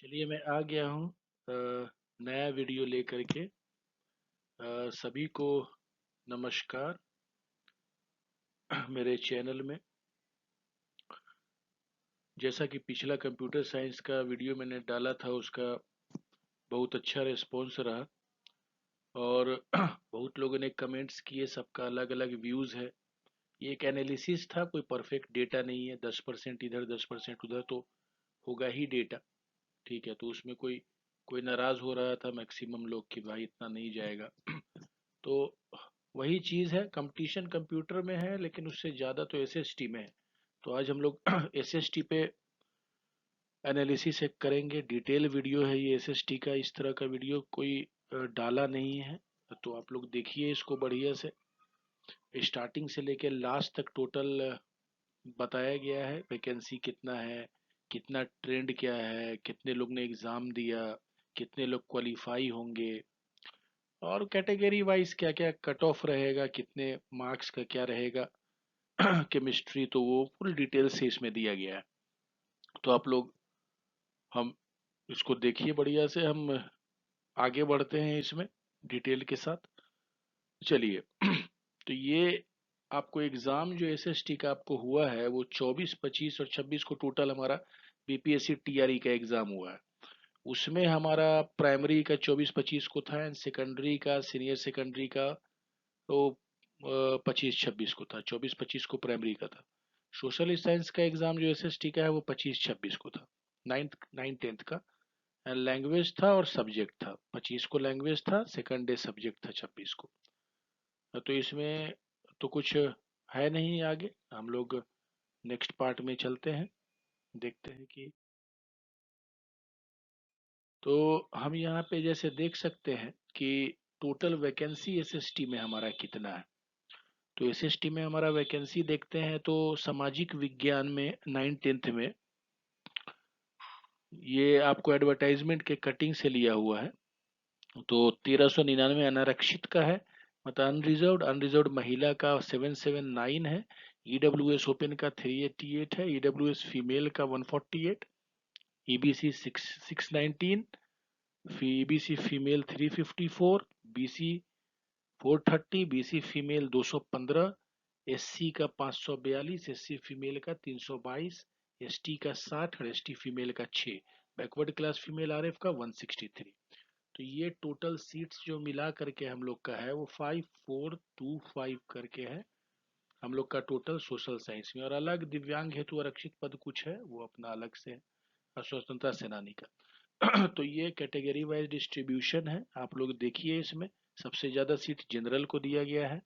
चलिए मैं आ गया हूँ नया वीडियो लेकर के। सभी को नमस्कार। मेरे चैनल में जैसा कि पिछला कंप्यूटर साइंस का वीडियो मैंने डाला था उसका बहुत अच्छा रिस्पॉन्स रहा और बहुत लोगों ने कमेंट्स किए, सबका अलग अलग व्यूज़ है। ये एक एनालिसिस था, कोई परफेक्ट डेटा नहीं है। 10% इधर 10% उधर तो होगा ही डेटा। ठीक है, तो उसमें कोई कोई नाराज़ हो रहा था मैक्सिमम लोग कि भाई इतना नहीं जाएगा। तो वही चीज़ है, कंपटीशन कंप्यूटर में है लेकिन उससे ज़्यादा तो एसएसटी में है। तो आज हम लोग एसएसटी पे एनालिसिस एक करेंगे। डिटेल वीडियो है ये एसएसटी का, इस तरह का वीडियो कोई डाला नहीं है। तो आप लोग देखिए इसको बढ़िया से, स्टार्टिंग से लेके लास्ट तक टोटल बताया गया है। वैकेंसी कितना है, कितना ट्रेंड क्या है, कितने लोग ने एग्ज़ाम दिया, कितने लोग क्वालिफाई होंगे, और कैटेगरी वाइज क्या क्या कट ऑफ रहेगा, कितने मार्क्स का क्या रहेगा। केमिस्ट्री तो वो फुल डिटेल से इसमें दिया गया है। तो आप लोग हम इसको देखिए बढ़िया से, हम आगे बढ़ते हैं इसमें डिटेल के साथ। चलिए। तो ये आपको एग्ज़ाम जो एसएसटी का आपको हुआ है वो 24, 25 और 26 को टोटल हमारा बीपीएससी टीआरई का एग्ज़ाम हुआ है। उसमें हमारा प्राइमरी का 24-25 को था एंड सेकेंडरी का, सीनियर सेकेंडरी का तो 25-26 को था। 24-25 को प्राइमरी का था। सोशल साइंस का एग्जाम जो एसएसटी का है वो 25-26 को था, नाइन्थ 10th का। एंड लैंग्वेज था और सब्जेक्ट था, 25 को लैंग्वेज था, सेकंड डे सब्जेक्ट था 26 को। तो इसमें तो कुछ है नहीं। आगे हम लोग नेक्स्ट पार्ट में चलते हैं, देखते हैं कि तो हम यहाँ पे जैसे देख सकते हैं कि टोटल वैकेंसी एसएसटी में हमारा कितना है। तो एसएसटी में हमारा वैकेंसी देखते हैं तो सामाजिक विज्ञान में 9th-10th में, ये आपको एडवर्टाइजमेंट के कटिंग से लिया हुआ है। तो 1399 अनारक्षित का है, मतलब अनरिजर्व्ड। अनरिजर्व्ड महिला का 779 है। ईडब्ल्यूएस ओपन का 388 है। ईडब्ल्यूएस फीमेल का 148। EBC 619। EBC female 354। BC 430। BC female 215। SC का 542। एससी फीमेल का 322। एसटी का 60 और एसटी फीमेल का 6। बैकवर्ड क्लास फीमेल आरएफ का 163। तो ये टोटल सीट्स जो मिला करके हम लोग का है वो 5425 करके है हम लोग का टोटल सोशल साइंस में। और अलग दिव्यांग हेतु आरक्षित पद कुछ है वो अपना अलग से है, और स्वतंत्रता सेनानी का। तो ये कैटेगरी वाइज डिस्ट्रीब्यूशन है, आप लोग देखिए। इसमें सबसे ज्यादा सीट जनरल को दिया गया है।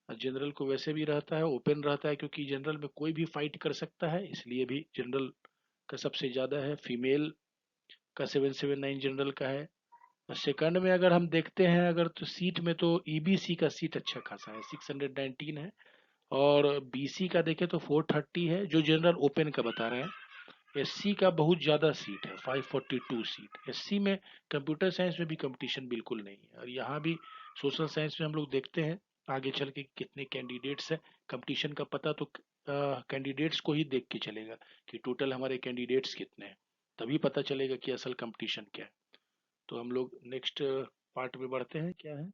जनरल को वैसे भी रहता है, ओपन रहता है, क्योंकि जनरल में कोई भी फाइट कर सकता है, इसलिए भी जनरल का सबसे ज्यादा है। फीमेल का 779 जनरल का है। सेकंड में अगर हम देखते हैं, अगर तो सीट में तो ईबीसी का सीट अच्छा खासा है, 619 है। और बीसी का देखें तो 430 है, जो जनरल ओपन का बता रहे हैं। एससी का बहुत ज़्यादा सीट है, 542 सीट। एससी में कंप्यूटर साइंस में भी कंपटीशन बिल्कुल नहीं है। और यहाँ भी सोशल साइंस में हम लोग देखते हैं आगे चल के कितने कैंडिडेट्स हैं। कंपटीशन का पता तो कैंडिडेट्स को ही देख के चलेगा कि टोटल हमारे कैंडिडेट्स कितने हैं, तभी पता चलेगा कि असल कंपटीशन क्या है। तो हम लोग नेक्स्ट पार्ट में बढ़ते हैं, क्या है।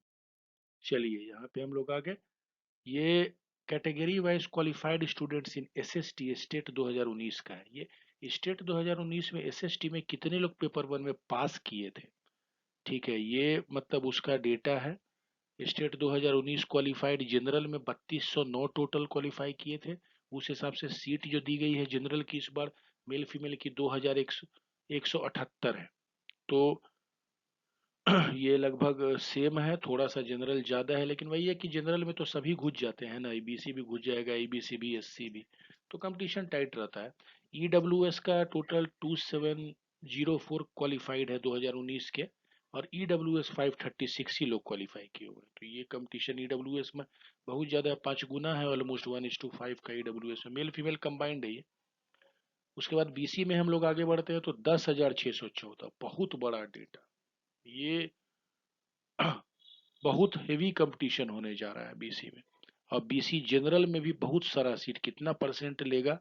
चलिए यहाँ पे हम लोग आ गए। ये category wise qualified students in SST state 2019 का है। ये स्टेट 2019 में एसएसटी में कितने लोग पेपर 1 में पास किए थे, ठीक है, ये मतलब उसका डेटा है। स्टेट 2019 क्वालिफाइड जनरल में 3209 टोटल क्वालिफाई किए थे। उस हिसाब से सीट जो दी गई है जनरल की इस बार मेल फीमेल की 2178 है। तो ये लगभग सेम है, थोड़ा सा जनरल ज्यादा है, लेकिन वही है कि जनरल में तो सभी घुस जाते हैं ना, ईबीसी भी घुस जाएगा, ईबीसी भी, एससी भी। तो कंपटीशन टाइट रहता है। ईडब्ल्यूएस का टोटल 2704 क्वालिफाइड है 2019 के, और ईडब्ल्यूएस 536 ही लोग क्वालिफाई किए हुए हैं। तो ये कंपटीशन ईडब्ल्यूएस में बहुत ज्यादा है, 5 गुना है, ऑलमोस्ट 1:5 का ईडब्ल्यूएस में। मेल फीमेल कंबाइंड है ये। उसके बाद बीसी में हम लोग आगे बढ़ते हैं तो 10,614, बहुत बड़ा डेटा ये। बहुत हेवी कंपटीशन होने जा रहा है बीसी में। और बीसी जनरल में भी बहुत सारा सीट, कितना परसेंट लेगा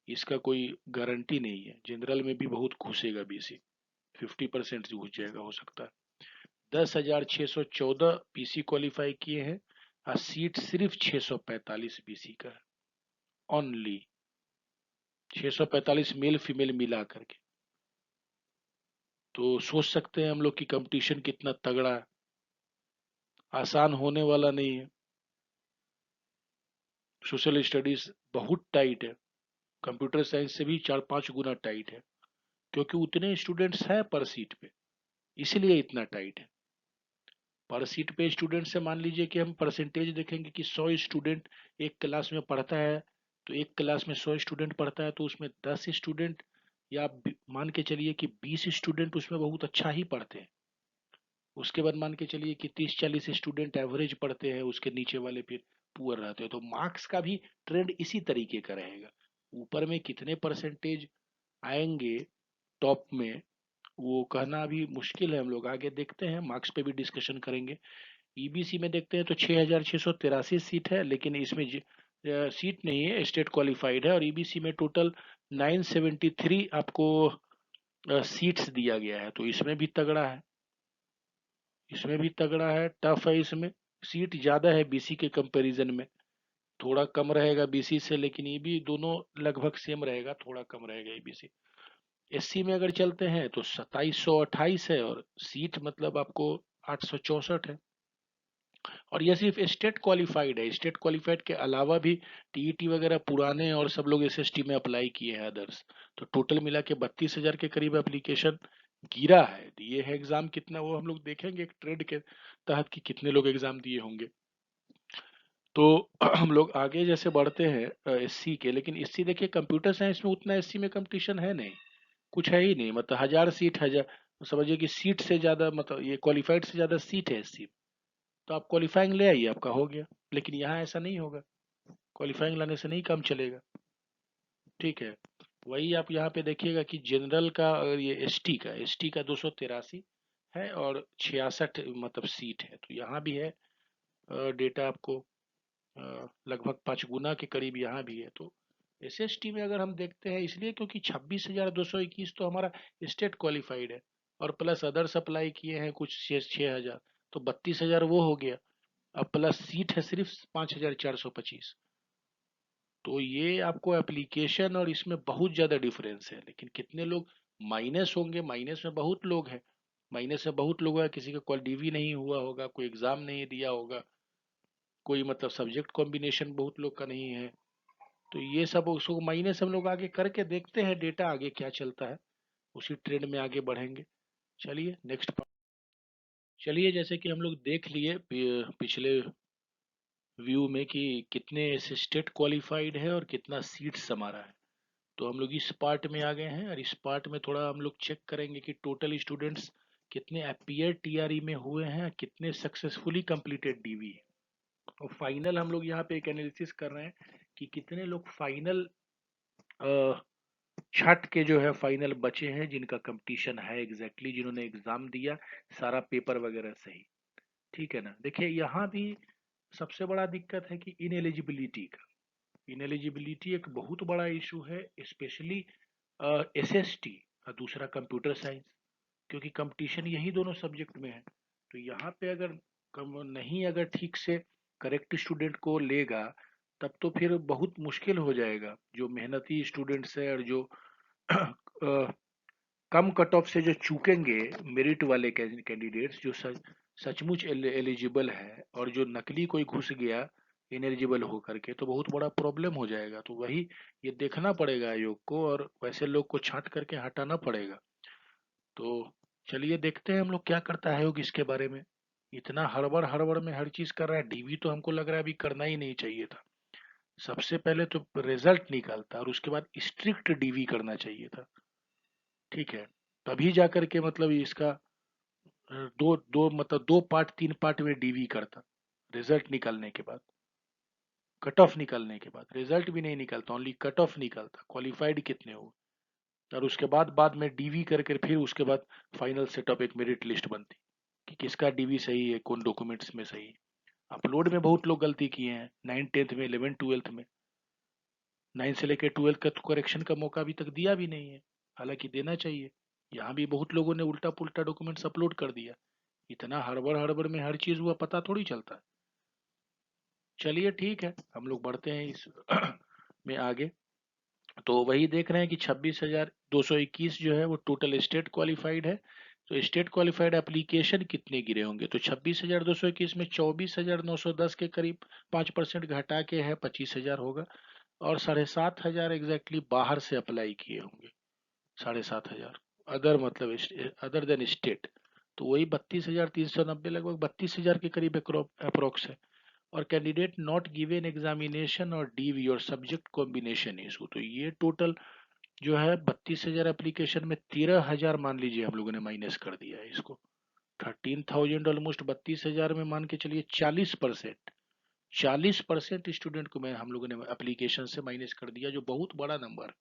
इसका कोई गारंटी नहीं है। जनरल में भी बहुत घुसेगा बीसी। 50% घुस जाएगा हो सकता है। 10,614 बीसी क्वालिफाई किए हैं और सीट सिर्फ 645 बीसी का है, ओनली 645 मेल फीमेल मिला करके। तो सोच सकते हैं हम लोग कि कंपटीशन कितना तगड़ा है, आसान होने वाला नहीं है। सोशल स्टडीज बहुत टाइट है, कंप्यूटर साइंस से भी 4-5 गुना टाइट है, क्योंकि उतने स्टूडेंट्स हैं पर सीट पे, इसलिए इतना टाइट है। पर सीट पे स्टूडेंट से मान लीजिए कि हम परसेंटेज देखेंगे कि 100 स्टूडेंट एक क्लास में पढ़ता है, तो एक क्लास में 100 स्टूडेंट पढ़ता है, तो उसमें 10 स्टूडेंट या मान के चलिए कि 20 स्टूडेंट उसमें बहुत अच्छा ही पढ़ते हैं। उसके बाद मान के चलिए कि 30-40 स्टूडेंट एवरेज पढ़ते हैं, उसके नीचे वाले फिर पुअर रहते हैं। तो मार्क्स का भी ट्रेंड इसी तरीके का रहेगा। ऊपर में कितने परसेंटेज आएंगे टॉप में, वो कहना अभी मुश्किल है। हम लोग आगे देखते हैं, मार्क्स पे भी डिस्कशन करेंगे। ईबीसी में देखते हैं तो 6,683 सीट है, लेकिन इसमें सीट नहीं है, स्टेट क्वालिफाइड है। और ईबीसी में टोटल 973 आपको सीट्स दिया गया है, तो इसमें भी तगड़ा है, इसमें भी तगड़ा है, टफ है इसमें। सीट ज्यादा है बीसी के कंपैरिजन में, थोड़ा कम रहेगा बीसी से, लेकिन ये भी दोनों लगभग सेम रहेगा, थोड़ा कम रहेगा ईबीसी। एससी में अगर चलते हैं तो 2728 है, और सीट मतलब आपको 864 है। और ये सिर्फ स्टेट क्वालिफाइड है, स्टेट क्वालिफाइड के अलावा भी टीईटी वगैरह पुराने और सब लोग एसएसटी में अप्लाई किए हैं अदर्स। तो टोटल मिला के 32,000 के करीब एप्लीकेशन गिरा है। ये है एग्जाम कितना, वो हम लोग देखेंगे एक ट्रेड के तहत कि कितने लोग एग्जाम दिए होंगे। तो हम लोग आगे जैसे बढ़ते हैं एससी के, लेकिन एससी देखिए कंप्यूटर साइंस में उतना एससी में कंपटीशन है नहीं, कुछ है ही नहीं। मतलब 1000 सीट, 1000 समझिए कि सीट से ज्यादा, मतलब ये क्वालिफाइड से ज्यादा सीट है एससी। तो आप क्वालिफाइंग ले आइए, आपका हो गया। लेकिन यहाँ ऐसा नहीं होगा, क्वालिफाइंग लाने से नहीं काम चलेगा। ठीक है, वही आप यहाँ पे देखिएगा कि जनरल का और ये एसटी का 283 है, और 66 मतलब सीट है। तो यहाँ भी है डेटा आपको लगभग 5 गुना के करीब यहाँ भी है। तो एसएसटी में अगर हम देखते हैं, इसलिए क्योंकि 26,221 तो हमारा स्टेट क्वालिफाइड है, और प्लस अदर्स अप्लाई किए हैं कुछ 6,000, तो 32,000 वो हो गया। अब प्लस सीट है सिर्फ 5,425। तो ये आपको एप्लीकेशन और इसमें बहुत ज्यादा डिफरेंस है। लेकिन कितने लोग माइनस होंगे, माइनस में बहुत लोग हैं, माइनस में बहुत लोग हैं। किसी का कॉल डीवी नहीं हुआ होगा, कोई एग्जाम नहीं दिया होगा, कोई मतलब सब्जेक्ट कॉम्बिनेशन बहुत लोग का नहीं है। तो ये सब उसको माइनस हम लोग आगे करके देखते हैं डेटा आगे क्या चलता है, उसी ट्रेंड में आगे बढ़ेंगे। चलिए नेक्स्ट। चलिए जैसे कि हम लोग देख लिए पिछले व्यू में कि कितने स्टेट क्वालिफाइड है और कितना सीट्स हमारा है। तो हम लोग इस पार्ट में आ गए हैं, और इस पार्ट में थोड़ा हम लोग चेक करेंगे कि टोटल स्टूडेंट्स कितने अपीयर टीआरई में हुए हैं, कितने सक्सेसफुली कंप्लीटेड डीवी है। और फाइनल हम लोग यहाँ पे एक एनालिसिस कर रहे हैं कि कितने लोग फाइनल छठ के जो है फाइनल बचे हैं, जिनका कंपटीशन है एग्जैक्टली, जिन्होंने एग्जाम दिया सारा पेपर वगैरह सही। ठीक है ना। देखिए यहाँ भी सबसे बड़ा दिक्कत है कि इनएलिजिबिलिटी का, इनएलिजिबिलिटी एक बहुत बड़ा इशू है, स्पेशली एसएसटी और दूसरा कंप्यूटर साइंस, क्योंकि कंपटीशन यही दोनों सब्जेक्ट में है। तो यहाँ पे अगर नहीं, अगर ठीक से करेक्ट स्टूडेंट को लेगा, तब तो फिर बहुत मुश्किल हो जाएगा। जो मेहनती स्टूडेंट्स है और जो कम कट ऑफ से जो चूकेंगे, मेरिट वाले कैंडिडेट्स जो सचमुच एलिजिबल है, और जो नकली कोई घुस गया इनएलिजिबल होकर के, तो बहुत बड़ा प्रॉब्लम हो जाएगा। तो वही ये देखना पड़ेगा आयोग को, और वैसे लोग को छांट करके हटाना पड़ेगा। तो चलिए देखते हैं हम लोग क्या करता है आयोग इसके बारे में। इतना हड़बड़ हड़बड़ में हर चीज कर रहा है, डीवी तो हमको लग रहा है अभी करना ही नहीं चाहिए था। सबसे पहले तो रिजल्ट निकालता, और उसके बाद स्ट्रिक्ट डीवी करना चाहिए था। ठीक है, तभी जा करके मतलब इसका दो दो मतलब 2 पार्ट 3 पार्ट में डीवी करता। रिजल्ट निकालने के बाद, कट ऑफ निकालने के बाद, रिजल्ट भी नहीं निकलता, ओनली कट ऑफ निकलता, क्वालिफाइड कितने हो। और उसके बाद में डीवी करके फिर उसके बाद फाइनल सेटअप एक मेरिट लिस्ट बनती कि किसका डीवी सही है, कौन डॉक्यूमेंट्स में सही है। अपलोड में बहुत लोग गलती किए हैं, 9th 10th में, 11th 12th में। 9 से लेकर 12th का तो करेक्शन का मौका अभी तक दिया भी नहीं है, हालांकि देना चाहिए। यहाँ भी बहुत लोगों ने उल्टा पुल्टा डॉक्यूमेंट्स अपलोड कर दिया। इतना हड़बड़ हड़बड़ में हर चीज हुआ पता थोड़ी चलता है। चलिए ठीक है, हम लोग बढ़ते हैं इस में आगे। तो वही देख रहे हैं कि 26,221 जो है वो टोटल स्टेट क्वालिफाइड है। तो स्टेट क्वालिफाइड एप्लीकेशन कितने गिरे होंगे, तो 26,221 में 24,910 के करीब 5% घटा के है 25,000 होगा। और 7,500 एग्जैक्टली बाहर से अप्लाई किए होंगे। 7,500 अदर मतलब अदर देन स्टेट। तो वही 32,390 लगभग 32,000 के करीब अप्रोक्स है। और कैंडिडेट नॉट गिवन एग्जामिनेशन और डीवी और सब्जेक्ट कॉम्बिनेशन इशू, तो ये टोटल जो है 32,000 एप्लीकेशन में 13,000 मान लीजिए हम लोगों ने माइनस कर दिया है इसको। 13,000 ऑलमोस्ट 32,000 में मान के चलिए 40%। 40% स्टूडेंट को मैं हम लोगों ने एप्लीकेशन से माइनस कर दिया, जो बहुत बड़ा नंबर।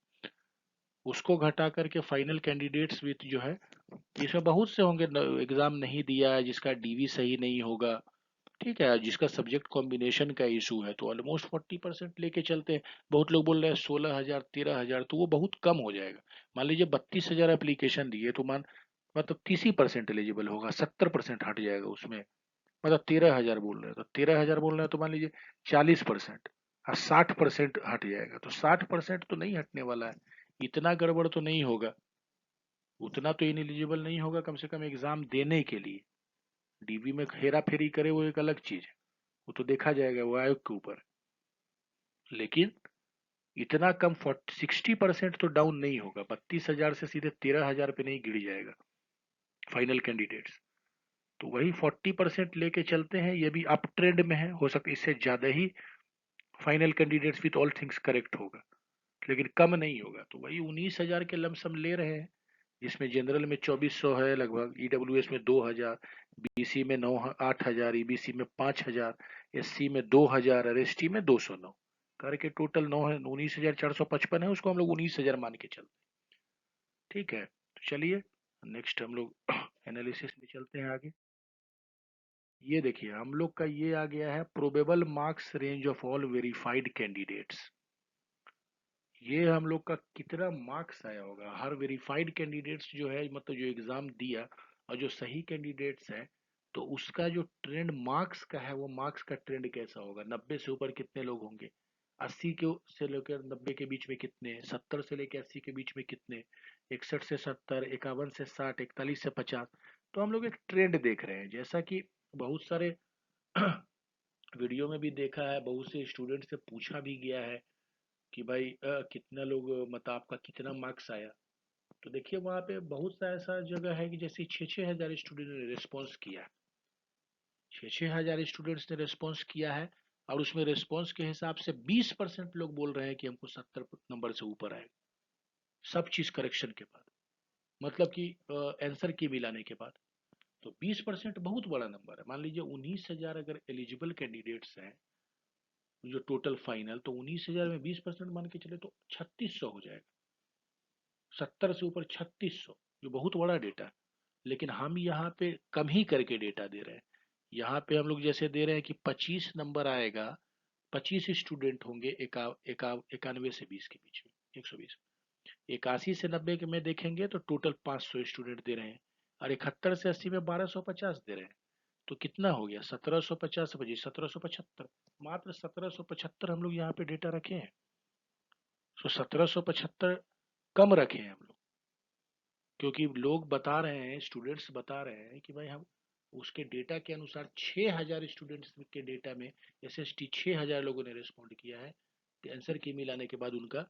उसको घटा करके फाइनल कैंडिडेट्स भी जो है, इसमें बहुत से होंगे एग्जाम नहीं दिया है, जिसका डीवी सही नहीं होगा, ठीक है, जिसका सब्जेक्ट कॉम्बिनेशन का इशू है, तो ऑलमोस्ट 40% लेके चलते हैं। बहुत लोग बोल रहे हैं 16,000 13,000, तो वो बहुत कम हो जाएगा। मान लीजिए 32,000 एप्लीकेशन दिए तो मतलब 30% एलिजिबल होगा, 70% हट जाएगा उसमें। मतलब 13,000 बोल रहे हैं, तो 13,000 बोल रहे हैं तो मान लीजिए 40% और 60% हट जाएगा, तो 60% तो नहीं हटने वाला है। इतना गड़बड़ तो नहीं होगा, उतना तो इनएलिजिबल नहीं होगा कम से कम एग्जाम देने के लिए। डीबी में हेरा फेरी करे वो एक अलग चीज है, वो तो देखा जाएगा, वो आयोग के ऊपर। लेकिन इतना कम 60% तो डाउन नहीं होगा, 32,000 से सीधे 13,000 पे नहीं गिर जाएगा फाइनल कैंडिडेट्स। तो वही 40% लेके चलते हैं, ये भी अप ट्रेंड में है, हो सकता है इससे ज्यादा ही final candidates with all things correct होगा, लेकिन कम नहीं होगा। तो वही 19,000 के लमसम ले रहे हैं, जिसमें जनरल में 2,400 है लगभग, ईडब्ल्यूएस में 2,000, बीसी में 8,000, ईबीसी में 5,000, एससी में 2,000 और एसटी में 209 करके टोटल 19,455 है। उसको हम लोग 19,000 मान के चलते, ठीक है। तो चलिए नेक्स्ट हम लोग एनालिसिस में चलते हैं आगे। ये देखिए हम लोग का ये आ गया है probable marks range of all verified candidates. ये हम लोग का कितना मार्क्स आया होगा हर वेरीफाइड कैंडिडेट्स जो है, मतलब जो एग्जाम दिया और जो सही कैंडिडेट्स है, तो उसका जो ट्रेंड मार्क्स का है, वो मार्क्स का ट्रेंड कैसा होगा। 90 से ऊपर कितने लोग होंगे, 80 के से लेकर 90 के बीच में कितने, 70 से लेकर 80 के बीच में कितने, 61 से 70, 51 से 60, 41 से 50। तो हम लोग एक ट्रेंड देख रहे हैं, जैसा कि बहुत सारे वीडियो में भी देखा है, बहुत से स्टूडेंट से पूछा भी गया है कि भाई कितना लोग मतलब आपका कितना मार्क्स आया। तो देखिए वहाँ पे बहुत सा ऐसा जगह है कि जैसे 6,000 स्टूडेंट ने रिस्पॉन्स किया है, 6,000 स्टूडेंट्स ने रिस्पॉन्स किया है। और उसमें रिस्पॉन्स के हिसाब से 20% लोग बोल रहे हैं कि हमको 70 नंबर से ऊपर आएगा, सब चीज करेक्शन के बाद, मतलब कि आंसर की मिलाने के बाद। तो 20% बहुत बड़ा नंबर है। मान लीजिए 19,000 अगर एलिजिबल कैंडिडेट्स हैं, जो टोटल फाइनल, तो 19,000 में 20% मान के चले तो 3,600 हो जाएगा। 70 से ऊपर 3,600, जो बहुत बड़ा डेटा है। लेकिन हम यहाँ पे कम ही करके डेटा दे रहे हैं। यहाँ पे हम लोग जैसे दे रहे हैं कि 25 नंबर आएगा, 25 स्टूडेंट होंगे 91 से 20 के बीच में, 120। 81 से 90 के में देखेंगे तो टोटल 500 स्टूडेंट दे रहे हैं। और 71 से 80 में 1250 दे रहे हैं। तो कितना हो गया, 1750 25, 1775। मात्र 1775 हम लोग यहाँ पे डेटा रखे हैं। तो 1775 कम रखे हैं हम लोग, क्योंकि लोग बता रहे हैं, स्टूडेंट्स बता रहे हैं कि भाई हम उसके डेटा के अनुसार 6,000 स्टूडेंट्स के डेटा में एसएसटी 6,000 लोगों ने रिस्पॉन्ड किया है। तो आंसर की मिलाने के बाद उनका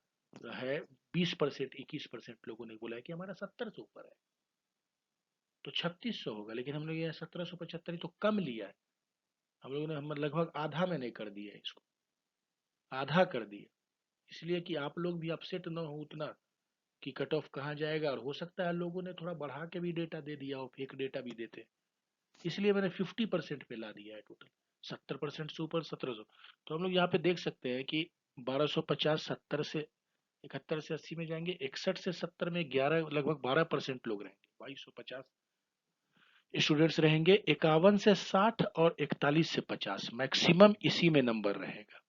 है 20%, 21% लोगों ने बोला है कि हमारा 70 से ऊपर है। तो 3,600 होगा, लेकिन हम लोग यहाँ 1775 ही तो कम लिया है। हम लोगों ने हम लगभग आधा में नहीं कर दिया है इसको, आधा कर दिया। इसलिए कि आप लोग भी अपसेट ना हो उतना कि कट ऑफ कहाँ जाएगा, और हो सकता है लोगों ने थोड़ा बढ़ा के भी डेटा दे दिया और फेक डेटा भी देते, इसलिए मैंने 50% पे ला दिया है टोटल। 70% से ऊपर 1,700। तो हम लोग यहाँ पे देख सकते हैं कि 1250, 70 से 71 से 80 में जाएंगे, 61 से 70 में 11 लगभग 12% लोग रहेंगे, 2,250 स्टूडेंट्स रहेंगे। 51 से 60 और 41 से 50 मैक्सिमम इसी में नंबर रहेगा।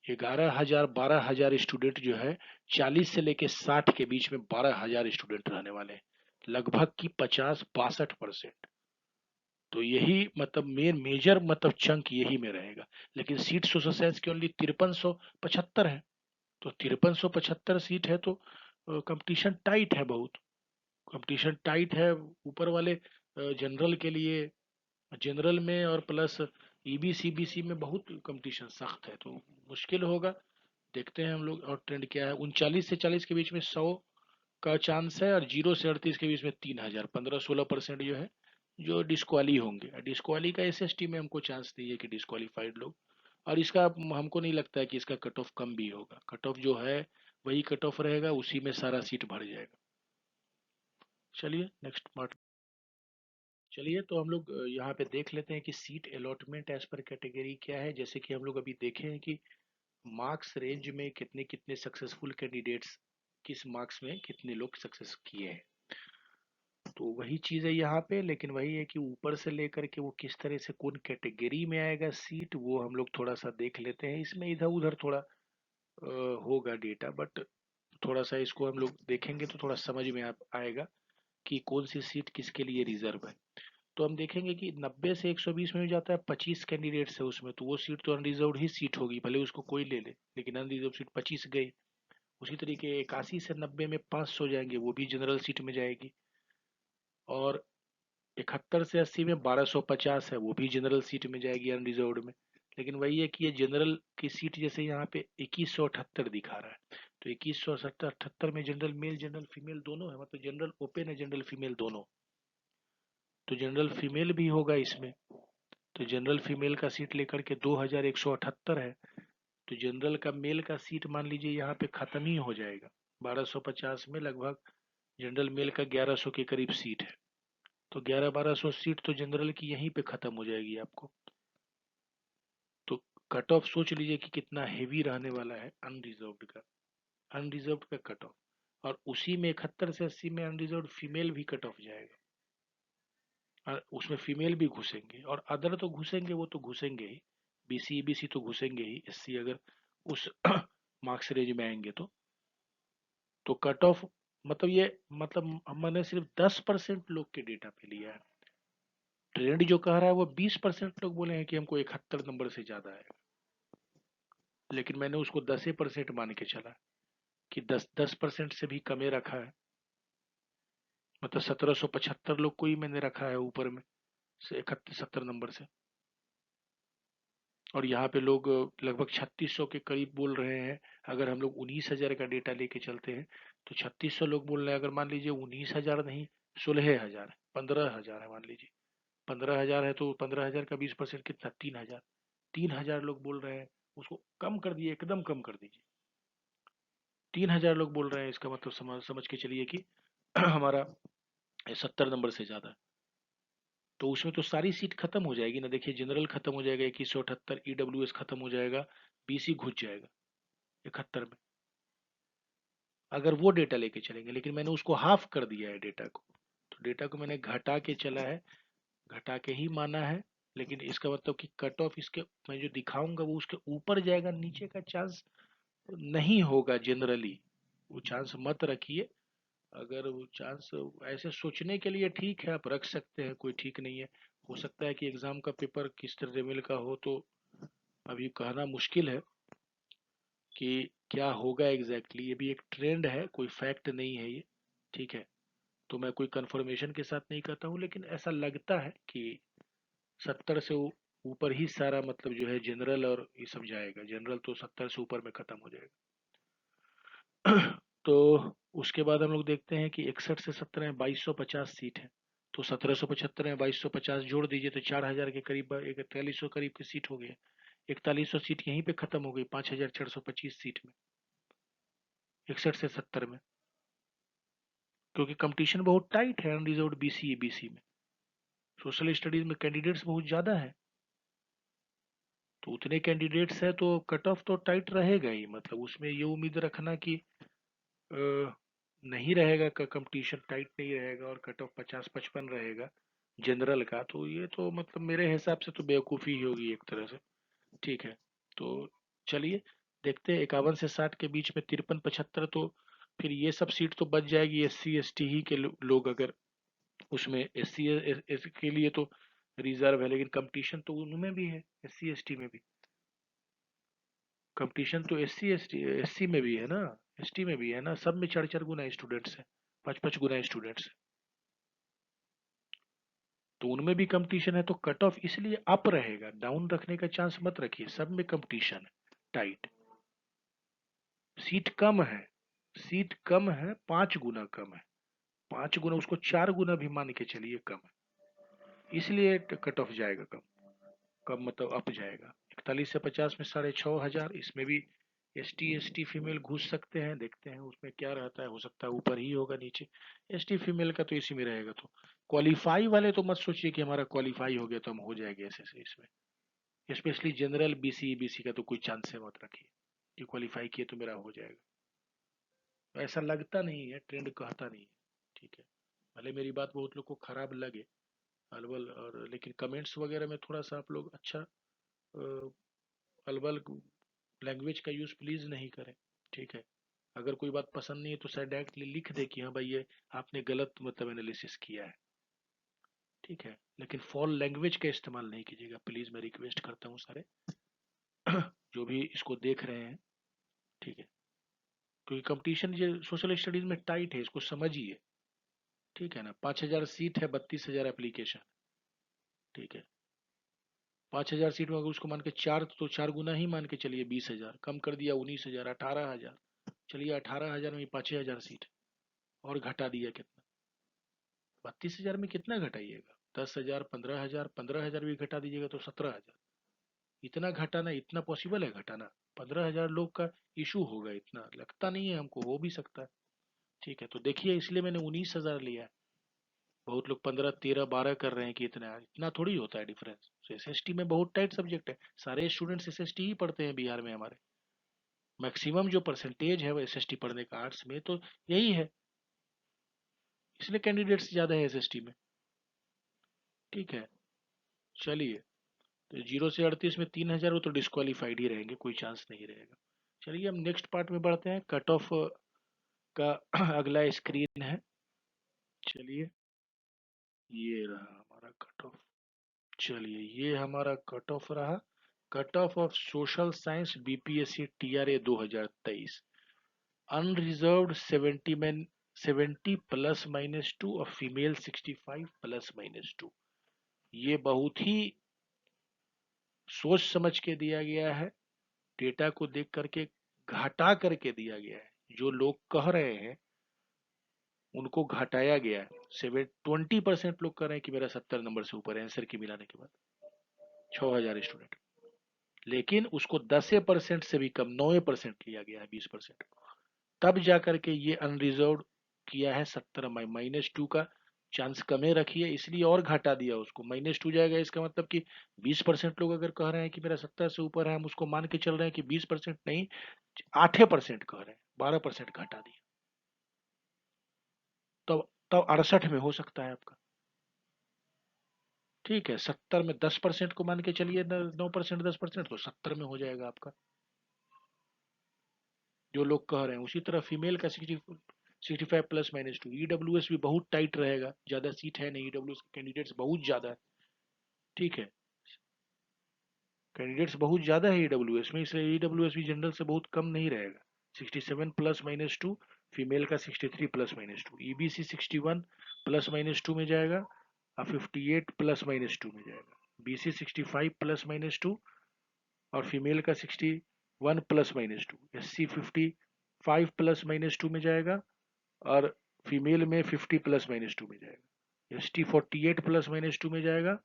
11,000 12,000 स्टूडेंट जो है, 40 से लेके 60 के बीच में 12,000 स्टूडेंट रहने वाले हैं। लगभग की 50-62%। तो यही मतलब मेजर मतलब चंक यही में रहेगा। लेकिन सीट सोशल साइंस की ओनली 5375 है। तो 5375 सीट है तो कंपटीशन टाइट है बहुत। कंपटीशन टाइट है ऊपर वाले जनरल के लिए। जनरल में और प्लस ईबी सीबीसी में बहुत कंपटीशन सख्त है, तो मुश्किल होगा। देखते हैं हम लोग और ट्रेंड क्या है। 39 से 40 के बीच में 100 का चांस है, और 0 से 38 के बीच में 3000, 15-16% जो है जो डिस्क्वाली होंगे। डिस्क्वाली का एसएसटी में हमको चांस नहीं है कि डिस्क्वालीफाइड लोग। और इसका हमको नहीं लगता है कि इसका कट ऑफ कम भी होगा। कट ऑफ जो है वही कट ऑफ रहेगा, उसी में सारा सीट भर जाएगा। चलिए नेक्स्ट पार्ट। चलिए तो हम लोग यहाँ पे देख लेते हैं कि seat allotment as per category क्या है। जैसे कि हम लोग अभी देखे हैं कि मार्क्स रेंज में कितने कितने सक्सेसफुल कैंडिडेट्स, किस मार्क्स में कितने लोग सक्सेस किए हैं। तो वही चीज़ है यहाँ पे, लेकिन वही है कि ऊपर से लेकर के वो किस तरह से कौन कैटेगरी में आएगा सीट, वो हम लोग थोड़ा सा देख लेते हैं। इसमें इधर उधर थोड़ा होगा डेटा, बट थोड़ा सा इसको हम लोग देखेंगे तो थोड़ा समझ में आएगा कि कौन सी सीट किसके लिए रिजर्व है। तो हम देखेंगे कि 90 से 120 में भी जाता है, 25 कैंडिडेट्स है उसमें, तो वो सीट तो अनरिजर्व ही सीट होगी, भले उसको कोई ले ले, लेकिन अनरिजर्व सीट 25 गई। उसी तरीके 81 से 90 में 500 जाएंगे, वो भी जनरल सीट में जाएगी। और 71 से 80 में 1250 है, वो भी जनरल सीट में जाएगी अनरिजर्व्ड में। लेकिन वही है कि ये जनरल की सीट जैसे यहाँ पे 2178 दिखा रहा है, तो 2178 में जनरल मेल जनरल फीमेल दोनों है, मतलब जनरल ओपन है जनरल फीमेल दोनों। तो जनरल फीमेल भी होगा इसमें। तो जनरल फीमेल का सीट लेकर के 2178 है। तो जनरल का मेल का सीट मान लीजिए यहाँ पे खत्म ही हो जाएगा। 1250 में लगभग जनरल मेल का 1100 के करीब सीट है। तो 1100-1200 सीट तो जनरल की यहीं पे खत्म हो जाएगी आपको। तो कट ऑफ सोच लीजिए कि कितना हेवी रहने वाला है अनरिजर्व्ड का। अनरिजर्व्ड का कट ऑफ, और उसी में 71 से 80 में अनरिजर्व्ड फीमेल भी कट ऑफ जाएगा। और उसमें फीमेल भी घुसेंगे, और अदर तो घुसेंगे, वो तो घुसेंगे ही। बीसी ईबीसी तो घुसेंगे ही, एससी अगर उस मार्क्स रेंज में आएंगे तो कट ऑफ मतलब ये मतलब मैंने सिर्फ 10% लोग के डेटा पे लिया है। ट्रेंड जो कह रहा है वो 20% लोग बोले हैं कि हमको 71 नंबर से ज्यादा है। लेकिन मैंने उसको 10% मान के चला कि 10% से भी कमे रखा है। मतलब 1775 लोग को ही मैंने रखा है ऊपर में से 71-70 नंबर से। और यहाँ पे लोग लगभग 3600 के करीब बोल रहे हैं। अगर हम लोग 19,000 का डेटा लेके चलते हैं तो 3600 लोग बोल रहे हैं। अगर मान लीजिए 19,000 नहीं, 16,000 है, 15,000 है, मान लीजिए 15,000 है, तो 15,000 का 20% कितना, 3,000। 3,000 लोग बोल रहे हैं, उसको कम कर दिए, एकदम कम कर दीजिए। 3,000 लोग बोल रहे हैं, इसका मतलब समझ के चलिए कि हमारा 70 नंबर से ज्यादा है। तो उसमें तो सारी सीट खत्म हो जाएगी ना। देखिए जनरल खत्म हो जाएगा 2178, ईडब्ल्यूएस खत्म हो जाएगा, बीसी घुस जाएगा 71 में, अगर वो डेटा लेके चलेंगे। लेकिन मैंने उसको हाफ कर दिया है डेटा को, तो डेटा को मैंने घटा के चला है, घटा के ही माना है। लेकिन इसका मतलब कि कट ऑफ इसके मैं जो दिखाऊंगा वो उसके ऊपर जाएगा, नीचे का चांस नहीं होगा जनरली। वो चांस मत रखिए। अगर वो चांस ऐसे सोचने के लिए ठीक है, आप रख सकते हैं, कोई ठीक नहीं है। हो सकता है कि एग्जाम का पेपर किस तरह लेवल का हो, तो अभी कहना मुश्किल है कि क्या होगा एग्जैक्टली। ये भी एक ट्रेंड है, कोई फैक्ट नहीं है ये, ठीक है। तो मैं कोई कंफर्मेशन के साथ नहीं कहता हूँ, लेकिन ऐसा लगता है कि 70 से ऊपर ही सारा मतलब जो है जनरल और ये सब जाएगा। जनरल तो 70 से ऊपर में खत्म हो जाएगा। तो उसके बाद हम लोग देखते हैं कि 61 से 70 में 2250 सीट है। तो 1775 में 2250 जोड़ दीजिए तो 4,000 के करीब, 4100 करीब की सीट हो गई। 4100 सीट यहीं पे खत्म हो गई 5,425 सीट में, 61 से 70 में। क्योंकि कंपटीशन बहुत टाइट है अनरिजर्व्ड बीसी बीसी में। सोशल स्टडीज में कैंडिडेट्स बहुत ज्यादा है, तो उतने कैंडिडेट्स है तो कट ऑफ तो टाइट रहेगा ही। मतलब उसमें ये उम्मीद रखना कि अ, नहीं रहेगा, कंपटीशन टाइट नहीं रहेगा और कट ऑफ 50-55 रहेगा जनरल का, तो ये तो मतलब मेरे हिसाब से तो बेवकूफ़ी ही होगी एक तरह से। ठीक है। तो चलिए देखते हैं 51 से 60 के बीच में 53-75 तो फिर ये सब सीट तो बच जाएगी SC ST ही के लोग, अगर उसमें SC के लिए तो रिजर्व है, लेकिन कंपटीशन तो उनमें भी है, SC ST में भी कंपटीशन तो SC में भी है ना, ST में भी है ना, सब में 4-4 गुना स्टूडेंट्स हैं, 5-5 गुना स्टूडेंट्स हैं, तो उनमें भी कंपटीशन है, तो कट ऑफ इसलिए अप रहेगा, डाउन रखने का चांस मत रखिए, सब में कंपटीशन है टाइट। सीट कम है, सीट कम है, 5 गुना कम है, 5 गुना, उसको 4 गुना भी मान के चलिए कम है, इसलिए कट ऑफ जाएगा कम, कम मतलब अप जाएगा। 41 से 50 में 6,500, इसमें भी ST फीमेल घुस सकते हैं, देखते हैं उसमें क्या रहता है, हो सकता है ऊपर ही होगा, नीचे ST फीमेल का तो इसी में रहेगा। तो क्वालिफाई वाले तो मत सोचिए कि हमारा क्वालिफाई हो गया तो हम हो जाएंगे ऐसे से इसमें, स्पेशली जनरल BC EBC का तो कोई चांस है मत रखिए कि क्वालिफाई किए तो मेरा हो जाएगा, ऐसा लगता नहीं है, ट्रेंड कहता नहीं है। ठीक है, भले मेरी बात बहुत लोग को खराब लगे अलबल, और लेकिन कमेंट्स वगैरह में थोड़ा सा आप लोग अच्छा अलबल लैंग्वेज का यूज प्लीज नहीं करें। ठीक है, अगर कोई बात पसंद नहीं है तो शायद डायरेक्टली लिख दे कि हाँ भाई ये आपने गलत मतलब एनालिसिस किया है। ठीक है, लेकिन फॉल लैंग्वेज का इस्तेमाल नहीं कीजिएगा प्लीज, मैं रिक्वेस्ट करता हूँ सारे जो भी इसको देख रहे हैं। ठीक है, क्योंकि कंपटीशन ये सोशल स्टडीज में टाइट है, इसको समझिए। ठीक है ना, 5,000 सीट है, 32,000 एप्लीकेशन। ठीक है, 5,000 सीट में अगर उसको मान के चार, तो 4 गुना ही मान के चलिए, 20,000 कम कर दिया, 19,000, 18,000, चलिए 18,000 में 5,000 सीट और घटा दिया कितना, 32,000 में कितना घटाइएगा, 10,000, 15,000, 15,000 भी घटा दीजिएगा तो 17,000, इतना घटाना, इतना पॉसिबल है घटाना, 15,000 लोग का इशू होगा, इतना लगता नहीं है हमको, हो भी सकता है। ठीक है, तो देखिए इसलिए मैंने 19,000 लिया है, बहुत लोग 15, 13, 12 कर रहे हैं कि इतना इतना थोड़ी होता है डिफरेंस। SST में बहुत टाइट सब्जेक्ट है, सारे स्टूडेंट्स SST ही पढ़ते हैं बिहार में हमारे, मैक्सिमम जो परसेंटेज है वो SST पढ़ने का आर्ट्स में तो यही है, इसलिए कैंडिडेट्स ज्यादा है SST में। ठीक है, चलिए, तो 0 से 38 में 3,000 वो तो डिस्क्वालीफाइड ही रहेंगे, कोई चांस नहीं रहेगा। चलिए हम नेक्स्ट पार्ट में बढ़ते हैं, कट ऑफ का अगला स्क्रीन है। चलिए, ये रहा हमारा कट ऑफ, चलिए ये हमारा कट ऑफ रहा, cut off social science BPSC TRA 2023, unreserved 70 plus minus 2 और फीमेल 65 प्लस माइनस 2। ये बहुत ही सोच समझ के दिया गया है, डेटा को देख करके घटा करके दिया गया है, जो लोग कह रहे हैं उनको घटाया गया है। 20% लोग कह रहे हैं कि मेरा 70 नंबर से ऊपर है आंसर की मिलाने के बाद, 6,000 स्टूडेंट, लेकिन उसको 10% से भी कम 9% लिया गया है, 20%, तब जा करके ये अनरिजर्व किया है। 70 -2 का चांस कमे रखिए, इसलिए और घटा दिया उसको, -2 जाएगा, इसका मतलब कि 20% लोग अगर कह रहे हैं कि मेरा 70 से ऊपर है, हम उसको मान के चल रहे हैं कि 20% नहीं, 8% कह रहे हैं, 12% घटा दिया, तब तब 68 में हो सकता है आपका। ठीक है, 70 में 10% को मान के चलिए, 9%, 10%, तो 70 में हो जाएगा आपका, जो लोग कह रहे हैं। उसी तरह फीमेल का 65 प्लस माइनस 2, EWS भी बहुत टाइट रहेगा, ज्यादा सीट है नहीं, EWS कैंडिडेट्स बहुत ज्यादा है। ठीक है, कैंडिडेट्स बहुत ज्यादा है EWS में, इसलिए EWS भी जनरल से बहुत कम नहीं रहेगा। 67 प्लस माइनस 2, फीमेल का 63 plus minus 2, EBC 61 plus minus 2 में जाएगा, और 58 प्लस माइनस 2 में जाएगा। BC 65 प्लस माइनस 2 और फीमेल का 61 plus minus 2। SC 55 plus minus 2 में जाएगा, और फीमेल में 50 प्लस माइनस 2 में जाएगा। ST 48 प्लस माइनस 2 में जाएगा,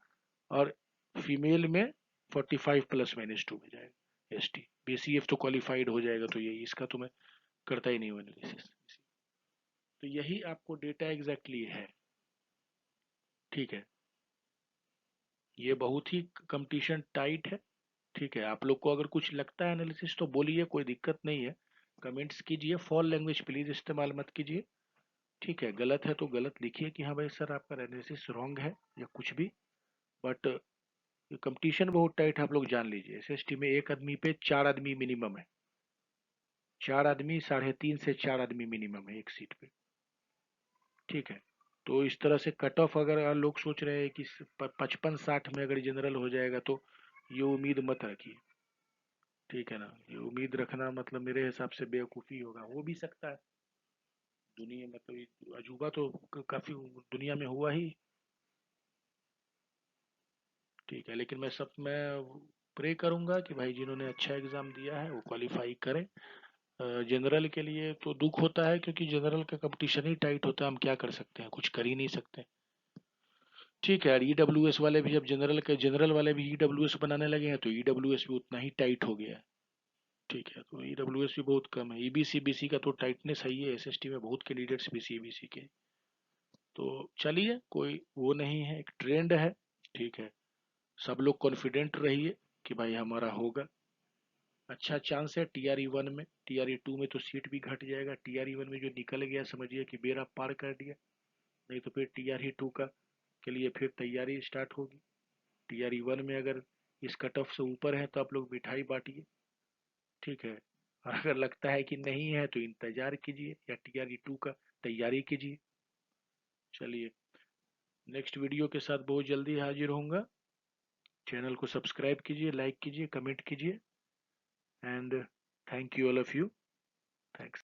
और फीमेल में 45 प्लस माइनस 2 में जाएगा। ST BCF तो क्वालिफाइड हो जाएगा, तो यही, इसका तो मैं करता ही नहीं हूँ एनालिसिस। तो यही आपको डेटा एग्जैक्टली है। ठीक है, ये बहुत ही कंपटीशन टाइट है। ठीक है, आप लोग को अगर कुछ लगता है एनालिसिस तो बोलिए, कोई दिक्कत नहीं है, कमेंट्स कीजिए, फॉल लैंग्वेज प्लीज इस्तेमाल मत कीजिए। ठीक है, गलत है तो गलत लिखिए कि हाँ भाई सर आपका एनालिसिस रॉन्ग है, या कुछ भी। बट कंपटीशन बहुत टाइट है, आप लोग जान लीजिए, SST में एक आदमी पे 4 आदमी मिनिमम है। 4 आदमी, 3.5 से 4 आदमी मिनिमम है एक सीट पे। ठीक है, तो इस तरह से कट ऑफ अगर लोग सोच रहे हैं कि 55-60 में अगर जनरल हो जाएगा तो ये उम्मीद मत रखिए। ठीक है ना, ये उम्मीद रखना मतलब मेरे हिसाब से बेवकूफ़ी होगा। हो भी सकता है, दुनिया मतलब ये अजूबा तो काफ़ी दुनिया में हुआ ही। ठीक है, लेकिन मैं प्रे करूंगा कि भाई जिन्होंने अच्छा एग्ज़ाम दिया है वो क्वालिफाई करें। जनरल के लिए तो दुख होता है क्योंकि जनरल का कंपटीशन ही टाइट होता है, हम क्या कर सकते हैं, कुछ कर ही नहीं सकते। ठीक है यार, ईडब्ल्यूएस वाले भी, अब जनरल वाले भी ईडब्ल्यूएस बनाने लगे हैं तो ईडब्ल्यूएस भी उतना ही टाइट हो गया है। ठीक है, तो ईडब्ल्यूएस भी बहुत कम है। ईबीसी बीसी का तो टाइटनेस है ही है, एसएसटी में बहुत कैंडिडेट्स बीसी बीसी के। तो चलिए, कोई वो नहीं है, एक ट्रेंड है। ठीक है, सब लोग कॉन्फिडेंट रहिए कि भाई हमारा होगा। अच्छा चांस है टीआरई 1 में। टीआरई 2 में तो सीट भी घट जाएगा, टीआरई 1 में जो निकल गया समझिए कि बेड़ा पार कर दिया। नहीं तो फिर टीआरई 2 का के लिए फिर तैयारी स्टार्ट होगी। टीआरई 1 में अगर इस कट ऑफ से ऊपर है तो आप लोग मिठाई बांटिए। ठीक है, और अगर लगता है कि नहीं है तो इंतजार कीजिए या टीआरई 2 का तैयारी कीजिए। चलिए, नेक्स्ट वीडियो के साथ बहुत जल्दी हाजिर होऊंगा। चैनल को सब्सक्राइब कीजिए, लाइक कीजिए, कमेंट कीजिए, and thank you all of you. Thanks.